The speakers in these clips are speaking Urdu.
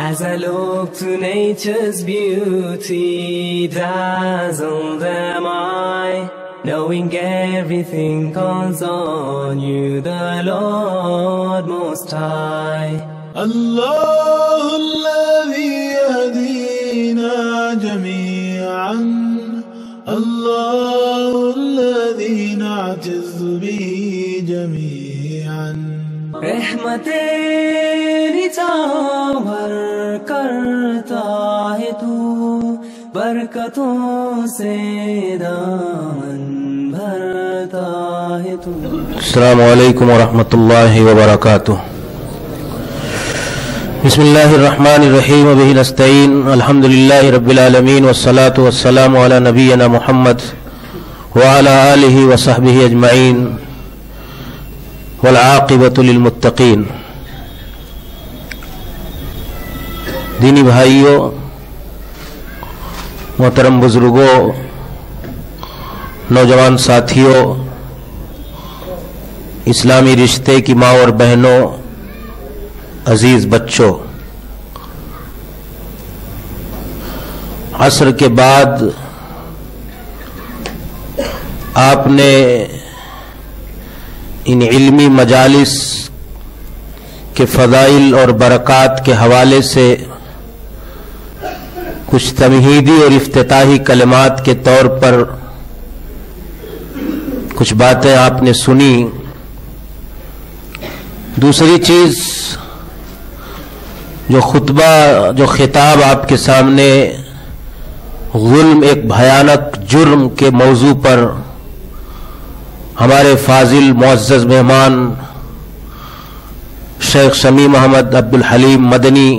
As I look to nature's beauty, dazzled am I, knowing everything comes on you, the Lord Most High. الله الذي يهدينا جميعا، الله الذي نعتز به جميعا. رحمتیں نچاور کرتا ہے تو، برکتوں سے دامن بھرتا ہے تو. السلام علیکم ورحمۃ اللہ وبرکاتہ. بسم اللہ الرحمن الرحیم وبہ نستعین. الحمد للہ رب العالمین والصلاة والسلام علی نبینا محمد وعلی آلہ وصحبہ اجمعین والعاقبۃ للمتقین. دینی بھائیوں، محترم بزرگوں، نوجوان ساتھیوں، اسلامی رشتے کی ماں اور بہنوں، عزیز بچوں، عصر کے بعد آپ نے ان علمی مجالس کے فضائل اور برکات کے حوالے سے کچھ تمہیدی اور افتتاحی کلمات کے طور پر کچھ باتیں آپ نے سنی. دوسری چیز، جو خطبہ، جو خطاب آپ کے سامنے ظلم ایک بھیانک جرم کے موضوع پر ہمارے فاضل معزز مہمان شیخ شمی محمد عبد الحلیم مدنی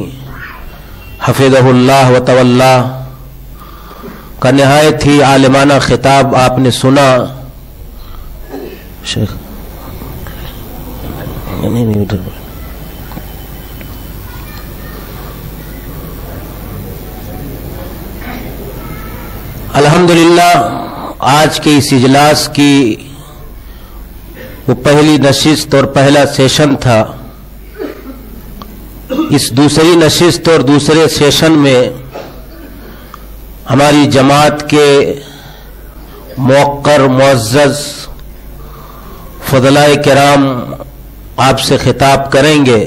حفظہ اللہ و تولا کا نہایت ہی عالمانہ خطاب آپ نے سنا. شیخ الحمدللہ آج کے اس اجلاس کی وہ پہلی نشست اور پہلا سیشن تھا. اس دوسری نشست اور دوسرے سیشن میں ہماری جماعت کے موقر معزز فضلائے کرام آپ سے خطاب کریں گے.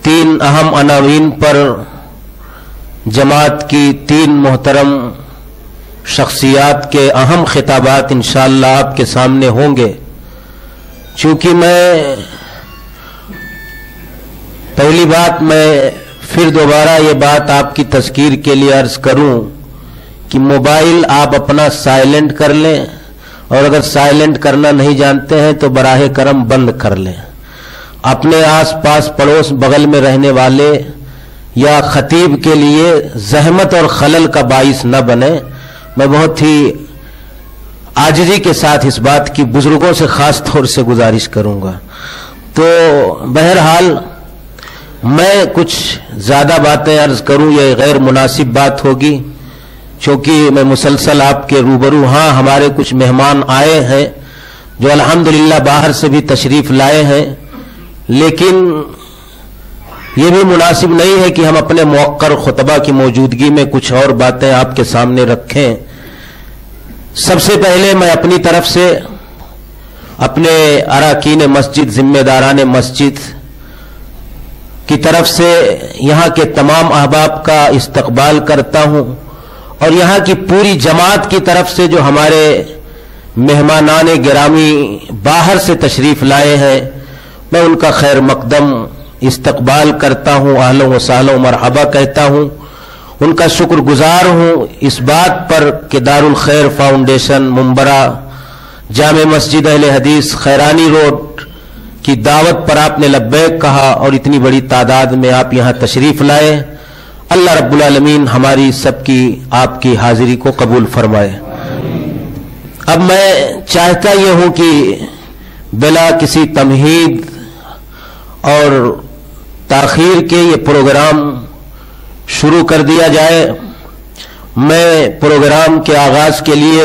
3 اہم عناوین پر جماعت کی 3 محترم شخصیات کے اہم خطابات انشاءاللہ آپ کے سامنے ہوں گے. چونکہ میں پہلی بات میں پھر دوبارہ یہ بات آپ کی تذکیر کے لیے عرض کروں کہ موبائل آپ اپنا سائلنٹ کر لیں، اور اگر سائلنٹ کرنا نہیں جانتے ہیں تو براہ کرم بند کر لیں. اپنے آس پاس پڑوس بغل میں رہنے والے یا خطیب کے لیے زحمت اور خلل کا باعث نہ بنے. میں بہت ہی عاجزی کے ساتھ اس بات کی بزرگوں سے خاص طور سے گزارش کروں گا. تو بہرحال میں کچھ زیادہ باتیں عرض کروں یہ غیر مناسب بات ہوگی، چونکہ میں مسلسل آپ کے روبرو. ہاں، ہمارے کچھ مہمان آئے ہیں جو الحمدللہ باہر سے بھی تشریف لائے ہیں، لیکن یہ بھی مناسب نہیں ہے کہ ہم اپنے موقر خطبہ کی موجودگی میں کچھ اور باتیں آپ کے سامنے رکھیں. سب سے پہلے میں اپنی طرف سے اپنے اراکین مسجد، ذمہ داران مسجد کی طرف سے یہاں کے تمام احباب کا استقبال کرتا ہوں، اور یہاں کی پوری جماعت کی طرف سے جو ہمارے مہمانان گرامی باہر سے تشریف لائے ہیں، میں ان کا خیر مقدم استقبال کرتا ہوں، اہلا و سہلا مرحبا کہتا ہوں. ان کا شکر گزار ہوں اس بات پر کہ دارالخیر فاؤنڈیشن منبرہ جامع مسجد اہل حدیث خیرانی روڈ کی دعوت پر آپ نے لبیک کہا اور اتنی بڑی تعداد میں آپ یہاں تشریف لائے. اللہ رب العالمین ہماری سب کی آپ کی حاضری کو قبول فرمائے. اب میں چاہتا یہ ہوں کہ بلا کسی تمہید اور تاخیر کے یہ پروگرام شروع کر دیا جائے. میں پروگرام کے آغاز کے لیے